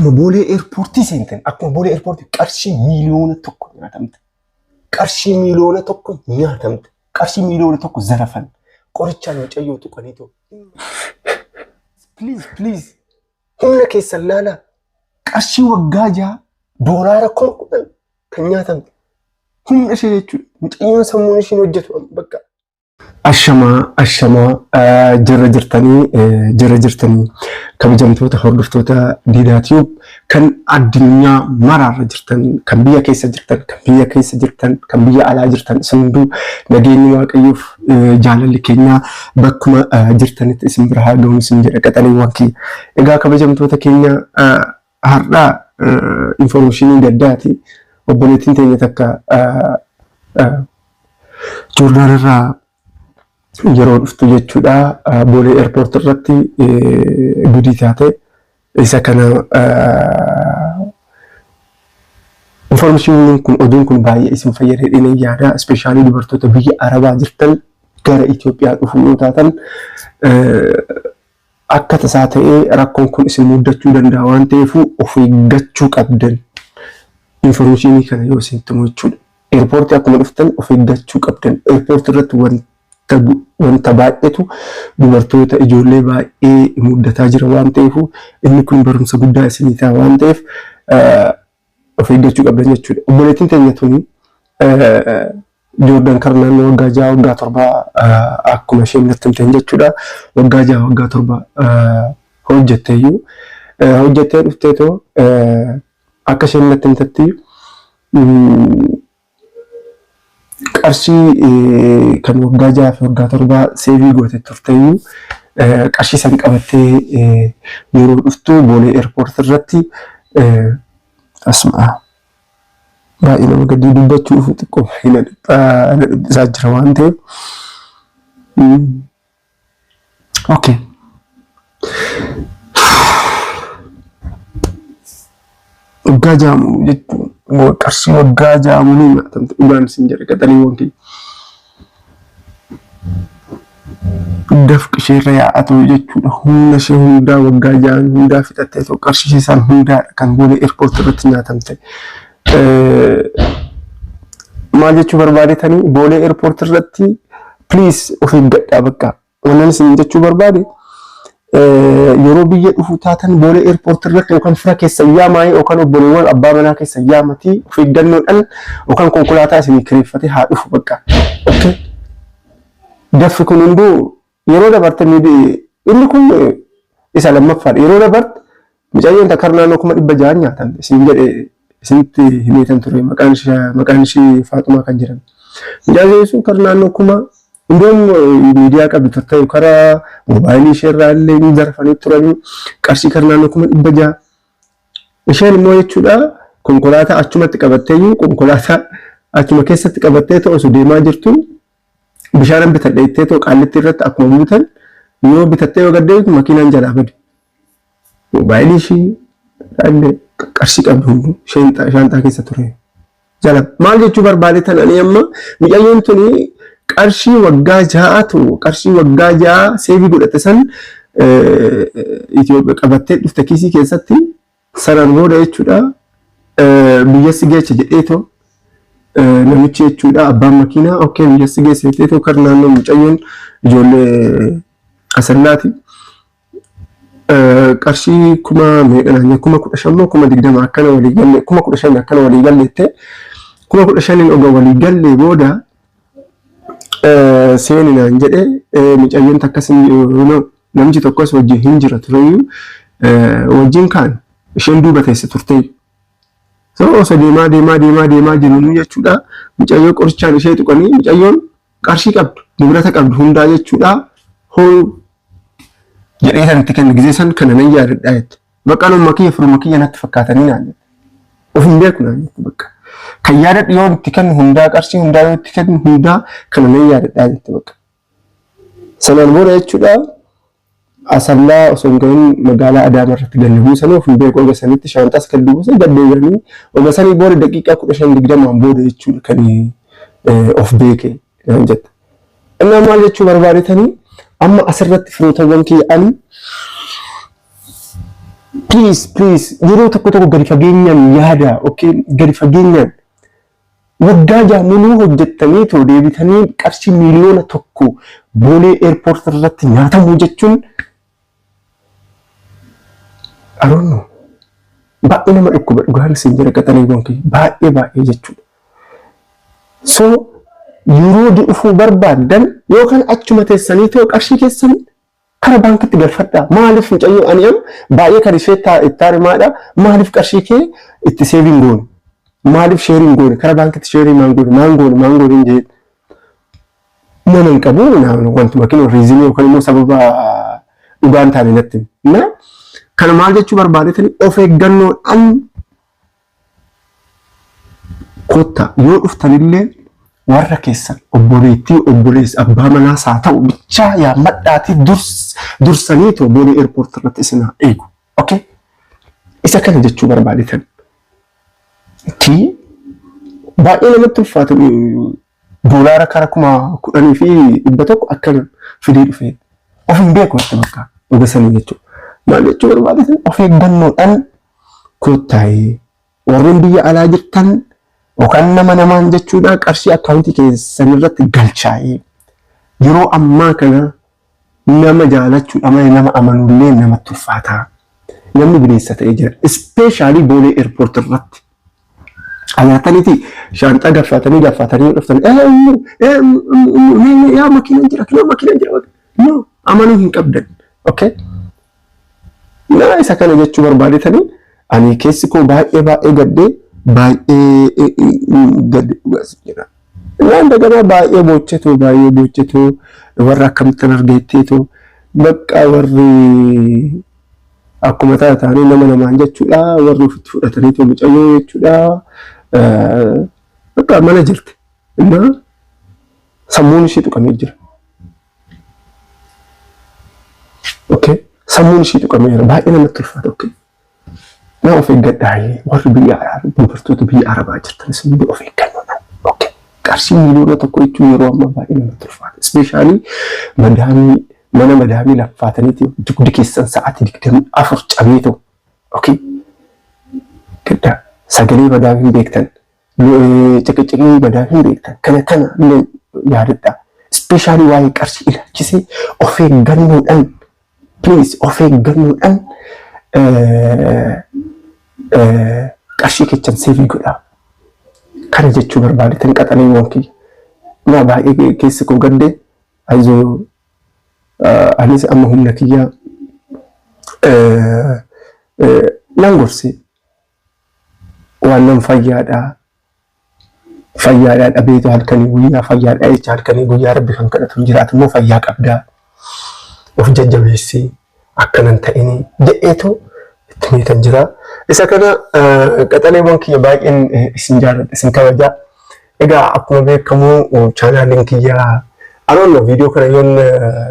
akkuma boolee eerpoortii seentan akkuma boolee eerpoortii qarshii miliyoona tokko nyaatamte. Qarshii miliyoona tokko nyaatamte. Qarshii miliyoona tokko zarafan. Qorichaan mucayyoo tuqaniitu. Please. Humna keessan laala. Qarshii waggaa jaha doolaara 10,000 kan nyaatamte. Humna ishee jechuudha. Mucayyoon sammuun ishiin hojjetu bakka. Ashamaa jirra jirtanii kabajamtoota hordoftoota Diidaa kan addunyaa maraarra jirtan kan biyya keessa jirtan kan biyya alaa jirtan hunduu nageenyi waaqayyoof jaalalli keenya bakkuma jirtanitti isin bira haa ga'u isin jedha qaxaleewwan kiyya. Egaa kabajamtoota keenya har'aa informationii gaddaati obboleettiin teenya takka joornaal yeroo dhuftu jechuudha boolee eerpoort irratti gudii taate isa kana information kun oduun kun baay'ee isin fayyadee dhinee yaada ispeeshaalii dubartoota biyya arabaa jirtan gara Itoophiyaa dhufuu yoo taatan akka tasaa ta'ee rakkoon kun isin muddachuu danda'a waan ta'eef of eeggachuu qabdan informationii kana yoo isin tumu jechuudha eerpoortii akkuma dhuftan of eeggachuu qabdan eerpoortii irratti wanta baay'eetu dubartoota ijoollee baay'ee muddataa jira waan ta'eef inni kun barumsa guddaa isinii ta'a waan ta'eef of eeggachuu qabdan jechuudha. Obboleettiin teenya tuni Joordan Karnaan waggaa 6 waggaa 7 akkuma isheen natti himte jechuudha. Waggaa 6 waggaa 7 hojjettee dhufteetoo akka isheen natti himtetti qarshii kan waggaa 6 fi waggaa 7 seevii goote turteeyyuu qarshii san qabattee yeroo dhuftu boolee eerpoort irratti asuma baay'ee nama gaddii dubbachuuf xiqqoo hin dhiphisaa jira waan ta'eef. Okay. Waggaa 6 jechuun qarshii waggaa 6 ni nyaatamte dhugaan isin jedhe qaxaleewwan kiyya. Dafqi isheerra yaa'atu jechuudha. Humna ishee hundaa waggaa 6 hundaa fixattee qarshii isaan hundaadha kan boolee eerpoort irratti nyaatamte. Maal jechuu barbaadetanii boolee eerpoort irratti please of eeggadhaa bakka. Wannan isin jechuu barbaade yeroo biyya dhufu taatan boolee eerpoort irratti yookaan fira keessa yaamaa yookaan obboleewwan abbaa manaa keessa yaamati of eeggannoodhaan yookaan konkolaataa isin kireeffatee haa dhufu bakka. Okay. Daffi kun hunduu yeroo dabartanii inni kun isa lammaffaadha. Yeroo dabarte mucayyoon takka naannoo 600 nyaatamte isin jedhe isinitti himeetan ture maqaan ishee Faaxumaa kan jedhamu. Mucayyoon sun kan naannoo 1000 Indom media qabdi turte karaa moobaayilii isheerraa illee ni zarfanii turanii qarshii kan naannoo 600 isheen immoo jechuudha konkolaataa achumatti qabatteeyyuu konkolaataa achuma keessatti qabattee osoo deemaa jirtu bishaan bitadheettee qaallitti irratti akkuma buutan yoo bitattee yoo gaddeetu makiinaan jalaa bade moobaayilii ishii qarshii qabdu hundu shaantaa keessa ture jala maal jechuu barbaadetan ani amma mucayyoon tuni qarshii waggaa 6 seevii godhatte san Itoophiyaa qabattee dhufte kiisii keessatti sanaan booda jechuudha biyyatti geecha jedheetoo namichi jechuudha abbaan makiinaa okay biyyatti geessa jedheetoo kan naannoo mucayyoon ijoollee asallaati qarshii 15,000 15,000 akkana walii galle 15,000 akkana walii galleette 15,000 oga walii galle booda seeninaan jedhe mucayyoon takkasin namichi tokkos wajjin hin jira tureyyuu wajjin kaan isheen duuba teesse turte. So osoo deemaa jiru jechuudha mucayyoo qorichaan ishee tuqanii mucayyoon qarshii qabdu nibrata qabdu hundaa jechuudha hoo jedhee sanatti kenna gizee san kana nan yaadadhaa jette. Baqaan ummakiyya firmakiyya natti fakkaatanii naan jette. Of hin beeku naan jette bakka. Kan yaadadhu yoo itti kennu hundaa qarshii hundaa yoo itti kennu hundaa kana nan yaadadhaa jette bakka. Sanaan booda jechuudha asallaa osoo hin gahin magaalaa Adaamaa irratti ganna buusanii of hin beeku oga sanitti shaantaas kan dubbise gaddeebi'anii oga sanii booda daqiiqaa 15-20 booda jechuudha kan of beeke naan jette. Inni maal jechuu barbaadetanii amma asirratti firootawwan kiyya'anii please yeroo tokko gadi fageenyaan yaada okay gadi fageenyaan waggaa jaamunuu hojjettanii too deebitanii qarshii miliyoona tokko boolee airport irratti nyaatamuu jechuun I don't know. Baay'ee nama dhukkuba dhugaan isin jira qaxalee gonki baay'ee jechuudha. So yeroo dhufuu barbaadan yookaan achuma teessanii too qarshii keessan kara baankitti galfadhaa. Maaliif mucayyoo ani am baay'ee kan ishee itti maadha. Maaliif qarshii kee itti saving goone? Maaliif sharing goone? Kara baankitti sharing maan goone hin jee. Nama hin qabu wantuma kennu reason yookaan immoo sababa dhugaan taane natti. Na kana maal jechuu barbaadetanii of eeggannoodhaan kotta yoo dhuftanillee warra keessan obboleettii obboleessa abbaa manaas haa ta'u bichaa yaammadhaati dursanii too boolee airport irratti isin haa eegu. Okay? Isa kana jechuu barbaadetan. Baay'ee namatti ulfaatu doolaara kara 10,000 akkana fidee dhufee of hin beeku itti bakka dhugasanii jechuudha. Maal jechuu barbaadetan of eeggannoodhaan kottaa'ee warreen biyya alaa jirtan yookaan namaan jechuudha qarshii akkaawuntii keessan irratti galchaa'ee yeroo ammaa kana nama jaalachuudha malee nama amanullee namatti ulfaataa namni bineensa ta'ee jira especially boolee airport irratti ayaataniiti shaanxaa gaffatanii dhuftan yaa makiina jira no amanuu hin qabdan. Okay? Na isa kana jechuu barbaadetanii ani keessi koo baay'ee gaddee baay'ee gadi dhugaas jira. Naan dagana baay'ee boochetoo warra akkamittan argeetteetoo bakka warri akkuma taataanii namaan jechuudha warri ofitti fudhataniitoo mucayyoo jechuudha bakka mana jirti. Innaa sammuun ishee tuqamee jira. Okay? Sammuun ishee tuqamee jira baay'ee namatti ulfaata. Okay? Naa of eeggadhaa warri biyya arabaa dubartoota biyya arabaa jirtanis hundi of eeggannoodha. Okay. Qarshii miliyoona tokko jechuun yeroo ammaa baay'ee namatti ulfaata. Especially mana madaamii laffaataniiti dugdi keessan sa'aatii 24 cabeetu. Okay. Gaddaa sagalee madaamii beektan ciqiciqii madaamii beektan kana yaadadhaa. Especially waa'ee qarshii ilaalchisee of eeggannoodhaan please of eeggannoodhaan qarshii keessan seevii godhaa. Kana jechuu barbaadetan qaxalee wonkii. Naa baay'ee keessi koo gaddee ayizoo anis amma humna kiyyaa nan gorsee waan nan fayyaadhaa dhabeetu halkanii guyyaa fayyaadhaa jecha halkanii guyyaa rabbi kan kadhatu jiraatu immoo fayyaa qabdaa of jajjabeessee akkanan ta'inii jedheetu itti meetan jira. Isa kana qaxaleewwan kiyya baay'een isin jaalladha isin kabajaa. Egaa akkuma beekamu chaanaaliin kiyya aroon viidiyoo kana yoon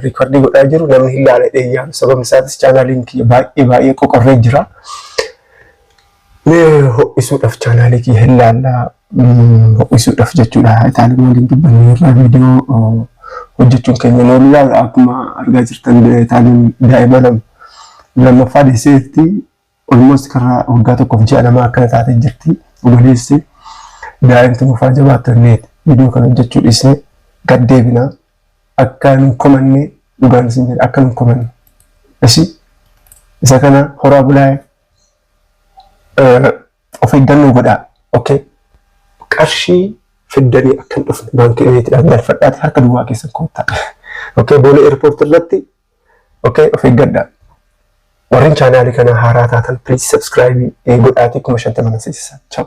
riikordii godhaa jiru namni hin ilaalle yaadu sababni isaatis chaanaaliin kiyya baay'ee qoqorree jira. Mee ho'isuudhaaf chaanaalii kiyya hin ilaallaa ho'isuudhaaf jechuudha. Itaalii waliin dubbanne irraa viidiyoo hojjechuun keenya noolu ilaalla akkuma argaa jirtan Itaaliin daa'ima lammaffaa deesseetti almost karaa waggaa tokkoof ji'a lamaa akkana taatee jirti. Obboleessi daa'imti mufaa jabaattanneeti viidiyoo kana hojjechuu dhiisnee gad deebinaa akka hin komanne dhugaan isin jedha akka hin komanne. Isa kana horaa bulaa of eeggannoo godhaa. Okay? Qarshii fiddanii akka hin dhufne baankii eeyyatiidhaan galfadhaati harka duwwaa keessan koottaa. Okay? Boolee airport irratti of eeggadhaa. Warreen chaanaalii kana haaraa taatan please subscribe godhaatii 50 mana seesisaa. Ciao.